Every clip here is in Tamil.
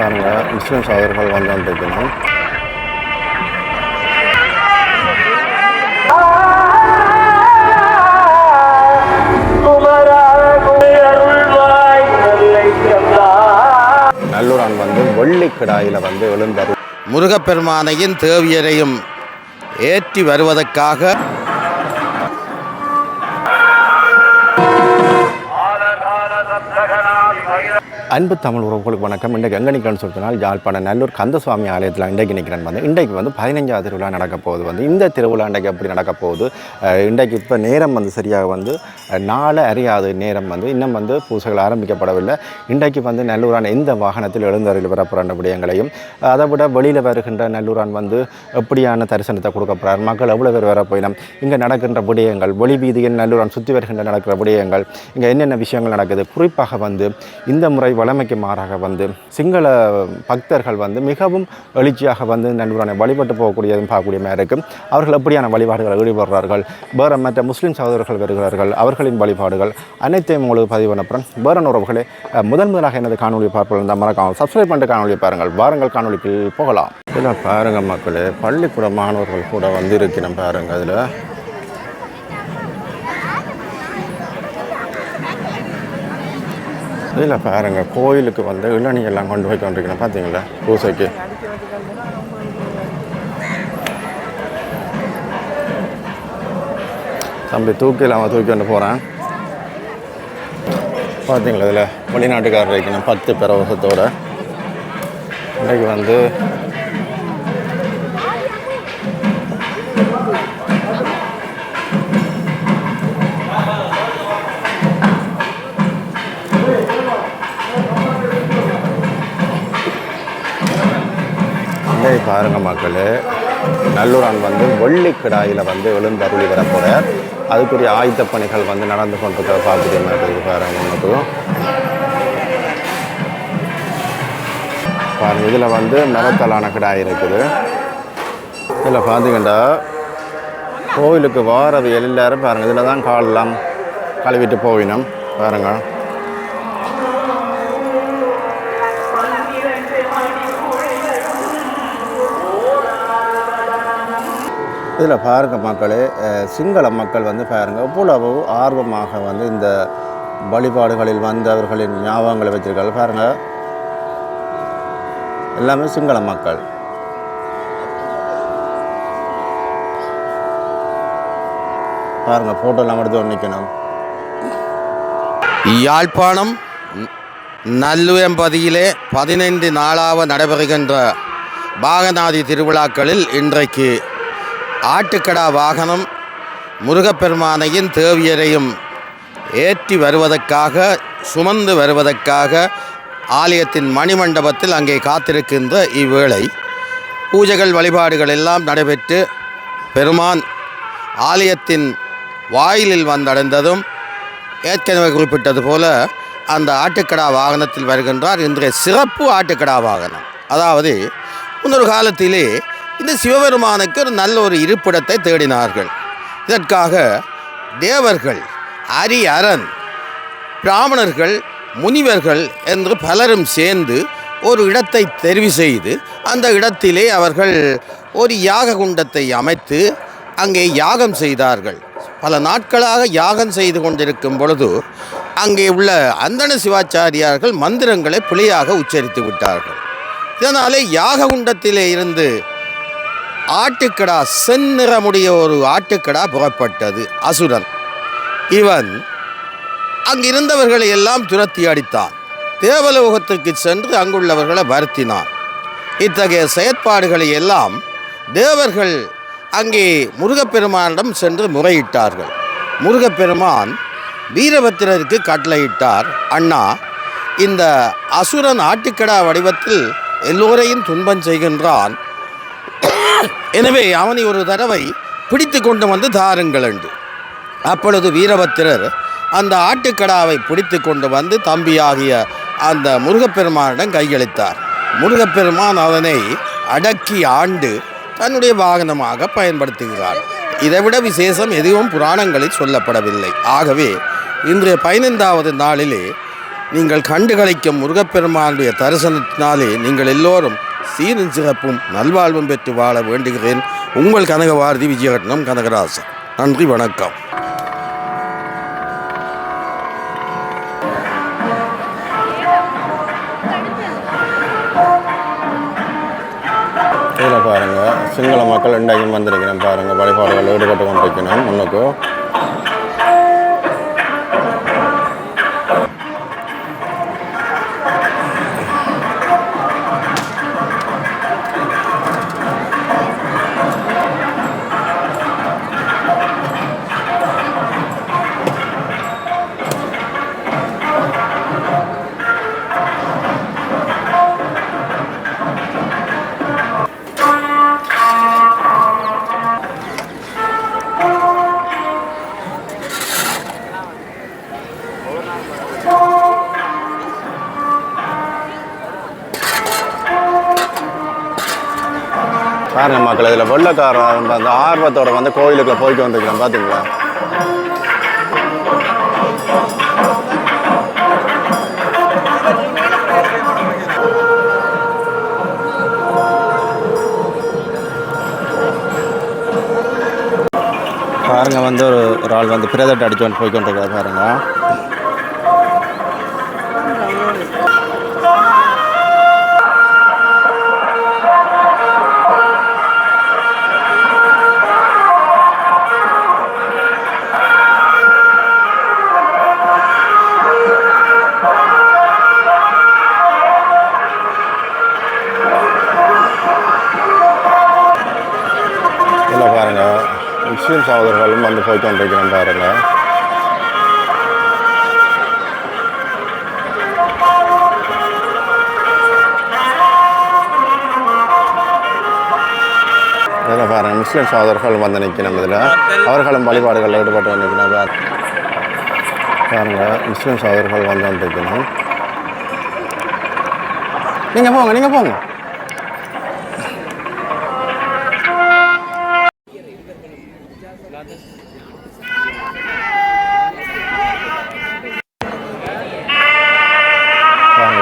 பாருங்கள் முஸ்லீம் சகோதரர்கள் வந்து கொண்டிருக்கணும். நல்லூரான் வந்து வெள்ளிக்கிடாயில் வந்து எழுந்தார். முருகப்பெருமானையும் தேவியரையும் ஏற்றி வருவதற்காக அன்பு தமிழ் உறவுகளுக்கு வணக்கம். இன்றைக்கு எங்கே நிற்கிறேன்னு சொல்லினால் யாழ்ப்பாணம் நல்லூர் கந்தசுவாமி ஆலயத்தில் இன்றைக்கு நிற்கிறேன். வந்து இன்றைக்கு வந்து 15வது திருவிழா நடக்க போகுது. வந்து இந்த திருவிழா இன்றைக்கு எப்படி நடக்க போகுது, இன்றைக்கு இப்போ நேரம் வந்து சரியாக வந்து 4:30 நேரம் வந்து இன்னும் வந்து பூசைகள் ஆரம்பிக்கப்படவில்லை. இன்றைக்கு வந்து நல்லூரான் எந்த வாகனத்தில் எழுந்தருள் வரப்போகிற விடயங்களையும், அதை விட வெளியில் வருகின்ற நல்லூரான் வந்து எப்படியான தரிசனத்தை கொடுக்கப்படுறார், மக்கள் எவ்வளோ பேர் வர போயினோம், இங்கே நடக்கின்ற விடயங்கள், வெளி வீதியில் நல்லூரான் சுற்றி வருகின்ற நடக்கிற விடயங்கள், இங்கே என்னென்ன விஷயங்கள் நடக்குது, குறிப்பாக வந்து இந்த முறை வழமைக்கு மாறாக வந்து சிங்கள பக்தர்கள் வந்து மிகவும் எழுச்சியாக வந்து நல்லூரானை வழிபட்டு போகக்கூடியதும் பார்க்கக்கூடிய மாதிரி இருக்கும். அவர்கள் எப்படியான வழிபாடுகளை ஈடுபடுறார்கள், வேறு மற்ற முஸ்லீம் சகோதரர்கள் வருகிறார்கள், அவர்களின் வழிபாடுகள் அனைத்தையும் உங்களுக்கு பதிவு பண்ணப்புறம் வேற உறவுகளே முதலாக எனது காணொலி பார்ப்பது இருந்தால் மறக்காமல் சப்ஸ்கிரைப் பண்ணிட்டு காணொலி பாருங்கள். வாருங்கள் காணொலிக்கு போகலாம். இதில் பாருங்கள் மக்களே, பள்ளிக்கூட மாணவர்கள் கூட வந்து இருக்கிறோம் பாருங்கள். அதில் இதில் பாருங்கள், கோயிலுக்கு வந்து இளநீ எல்லாம் கொண்டு போய் கொண்டிருக்கணும் பார்த்தீங்களா பூசைக்கு. தம்பி தூக்கிலாம் தூக்கி கொண்டு போகிறேன் பார்த்தீங்களா. இதில் வெளிநாட்டுக்காரர் இருக்கணும் 10 பிரவசத்தோடு. இன்றைக்கு வந்து பாருங்கள் மக்களே, நல்லூரான் வந்து வெள்ளிக்கிடாயில் வந்து எழுந்தருளி வர போகிறார். அதுக்குரிய ஆயுத பணிகள் வந்து நடந்து கொண்டிருக்கிற பார்க்குற மாதிரி பாருங்கள். உனக்கும் பாருங்கள், இதில் வந்து மரத்தலான கிடாய் இருக்குது. இதில் பார்த்தீங்கன்னா கோவிலுக்கு வாரது எல்லாரும் பாருங்கள், இதில் தான் காலெல்லாம் கழுவிட்டு போயினோம் பாருங்கள். இதில் பாருங்கள் மக்களே, சிங்கள மக்கள் வந்து பாருங்கள் எவ்வளவு ஆர்வமாக வந்து இந்த வழிபாடுகளில் வந்து அவர்களின் ஞாபகங்களை வச்சிருக்காங்க பாருங்கள். எல்லாமே சிங்கள மக்கள். பாருங்கள், ஃபோட்டோலாம் எடுத்து நிற்கணும். யாழ்ப்பாணம் நல்லுயம்பதியிலே 15 நாளாக நடைபெறுகின்ற பாகநாதி திருவிழாக்களில் இன்றைக்கு ஆட்டுக்கடா வாகனம் முருகப்பெருமானையும் தேவியரையும் ஏற்றி வருவதற்காக, சுமந்து வருவதற்காக ஆலயத்தின் மணிமண்டபத்தில் அங்கே காத்திருக்கின்ற இவ்வேளை பூஜைகள் வழிபாடுகள் எல்லாம் நடைபெற்று பெருமான் ஆலயத்தின் வாயிலில் வந்தடைந்ததும் ஏற்கனவே குறிப்பிட்டது போல அந்த ஆட்டுக்கடா வாகனத்தில் வருகின்றார். இன்றைய சிறப்பு ஆட்டுக்கடா வாகனம். அதாவது முன்னொரு காலத்திலே இந்த சிவபெருமானுக்கு ஒரு நல்ல ஒரு இருப்பிடத்தை தேடினார்கள். இதற்காக தேவர்கள், அரண், பிராமணர்கள், முனிவர்கள் என்று பலரும் சேர்ந்து ஒரு இடத்தை தெரிவு செய்து அந்த இடத்திலே அவர்கள் ஒரு யாக குண்டத்தை அமைத்து அங்கே யாகம் செய்தார்கள். பல நாட்களாக யாகம் செய்து கொண்டிருக்கும் பொழுது அங்கே உள்ள அந்தண சிவாச்சாரியார்கள் மந்திரங்களை பிழையாக உச்சரித்து விட்டார்கள். இதனாலே யாக குண்டத்திலே இருந்து ஆட்டுக்கடா, செந்நிறமுடைய ஒரு ஆட்டுக்கடா புறப்பட்டது. அசுரன் இவன் அங்கிருந்தவர்களை எல்லாம் துரத்தி அடித்தான். தேவலோகத்திற்கு சென்று அங்குள்ளவர்களை வருத்தினான். இத்தகைய செயற்பாடுகளை எல்லாம் தேவர்கள் அங்கே முருகப்பெருமானிடம் சென்று முறையிட்டார்கள். முருகப்பெருமான் வீரபத்திரருக்கு கட்டளையிட்டார், அண்ணா, இந்த அசுரன் ஆட்டுக்கடா வடிவத்தில் எல்லோரையும் துன்பம் செய்கின்றான், எனவே அவனை ஒரு தடவை பிடித்து கொண்டு வந்து தாருங்கள் என்று. அப்பொழுது வீரபத்திரர் அந்த ஆட்டுக்கடாவை பிடித்து கொண்டு வந்து தம்பியாகிய அந்த முருகப்பெருமானிடம் கையளித்தார். முருகப்பெருமான் அதனை அடக்கி ஆண்டு தன்னுடைய வாகனமாக பயன்படுத்துகிறார். இதைவிட விசேஷம் எதுவும் புராணங்களில் சொல்லப்படவில்லை. ஆகவே இன்றைய 15வது நாளிலே நீங்கள் கண்டுகளிக்கும் முருகப்பெருமானுடைய தரிசனத்தினாலே நீங்கள் எல்லோரும் சீரும் சிறப்பும் நல்வாழ்வும் பெற்று வாழ வேண்டுகிறேன். உங்கள் கனகவாரதி விஜயரட்னம் கனகராசன். நன்றி, வணக்கம். இதில் பாருங்கள் சிங்கள மக்கள் இன்றைக்கும் வந்திருக்கிறேன் பாருங்கள், வழிபாடுகள் ஈடுபட்டு கொண்டிருக்கணும். முன்னுக்கு பாருங்க மக்கள், இதில் வெள்ளக்காரன் அந்த ஆர்வத்தோட வந்து கோயிலுக்குள்ள போய்ட்டு வந்துருக்கிறேன் பார்த்தீங்களா. பாருங்க வந்து ஒரு ஆள் வந்து பிரதட் அடிச்சு வந்து போய்க்கொண்டிருக்கிறார் பாருங்க. இல்லை பாருங்க, முஸ்லீம் சகோதரர்களும் வந்து போய்க்கொண்டிருக்கிறேன் பாருங்க. இதில் பாருங்க முஸ்லீம் சகோதரர்கள் வந்து நிற்கணும். இதில் அவர்களும் வழிபாடுகளில் ஈடுபட்டு வந்துருக்கணும் பாருங்க. முஸ்லீம் சகோதரர்கள் வந்து வந்துருக்கணும். நீங்கள் போங்க, நீங்கள் போங்க.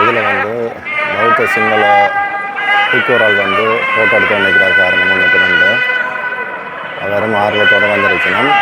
இதில் வந்து பௌத்த சிங்கள தூக்குவரால் வந்து ஃபோட்டோ எடுத்து நினைக்கிறார் பாருங்க. முன்னுக்கு ரெண்டு அவரும் ஆர்வத்தோடு வந்திருக்கணும்.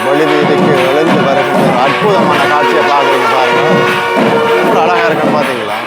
வெளி வீதிக்கு எழுந்து வருகின்ற அற்புதமான காட்சியை பார்க்குறீங்க பாருங்க. ரொம்ப அழகாக இருக்குன்னு பார்த்தீங்களா.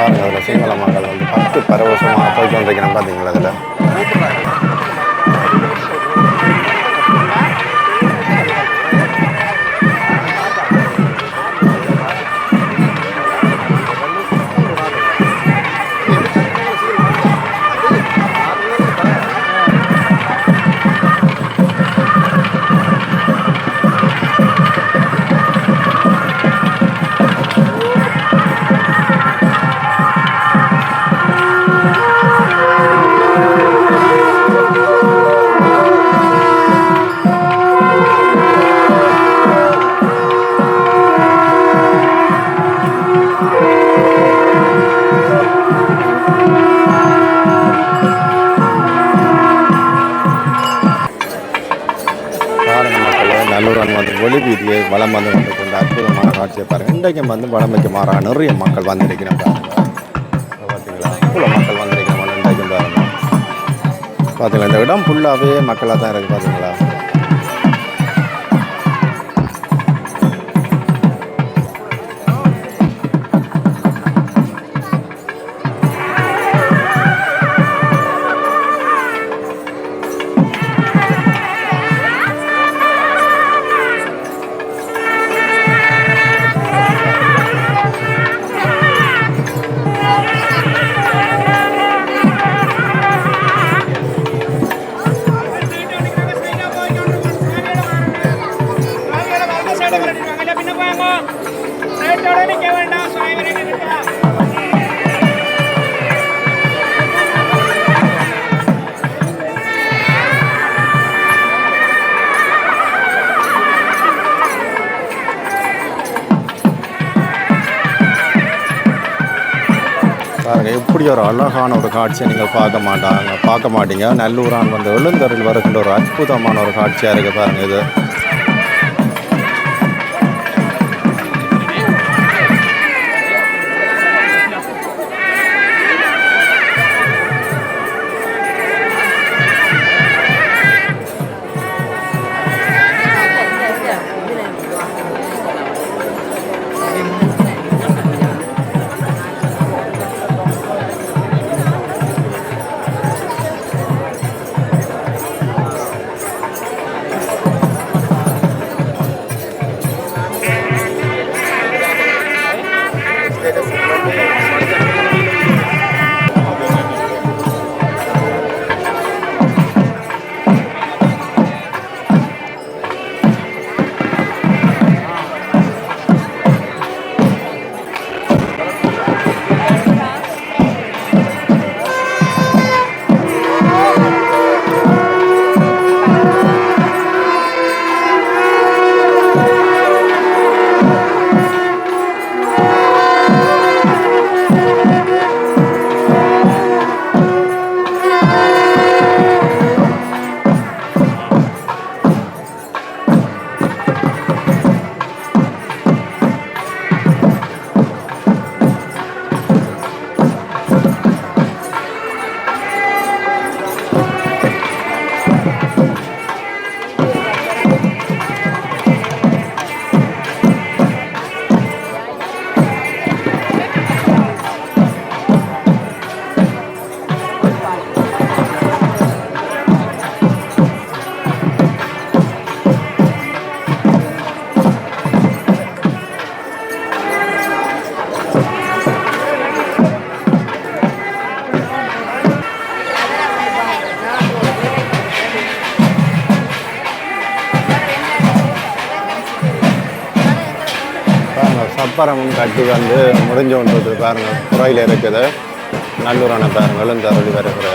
அதில் சிங்கள மக்கள் வந்து பத்து பரவசமாக போயிட்டு வந்திருக்கிறேன் பார்த்தீங்களா அதில். நல்லூரன் வந்து ஒளி வீதியை வளம் வந்து கொண்ட அற்புதமான காட்சியை பாருங்கள். இன்றைக்கும் வந்து வளமைக்கு மாறாக நிறைய மக்கள் வந்திருக்கிறேன் பாருங்கள். பார்த்தீங்களா, இவ்வளோ மக்கள் வந்திருக்கிறோம் இன்றைக்கும் பாருங்கள். பார்த்தீங்களா, இந்த இடம் ஃபுல்லாகவே மக்களாக தான் இருக்குது. பார்த்தீங்களா, பாருங்கள், இப்படி ஒரு அழகான ஒரு காட்சியை நீங்கள் பார்க்க மாட்டீங்க. நல்லூரான் வந்து எழுந்தருள் வருகின்ற ஒரு அற்புதமான ஒரு காட்சியாக இருக்குது பாருங்கள். இது சப்பரம் கட்டி வந்து முடிஞ்சு கொண்டு பாருங்கள். குறையில் இருக்குது நல்லூரான பாருங்கள். இந்த அருளி வருகிற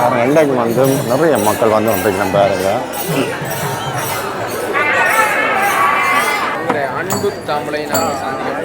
இன்றைக்கு வந்து நிறைய மக்கள் வந்து வந்திருக்கிறேன் பாருங்க. அன்பு தமிழை நாங்கள் சந்திக்க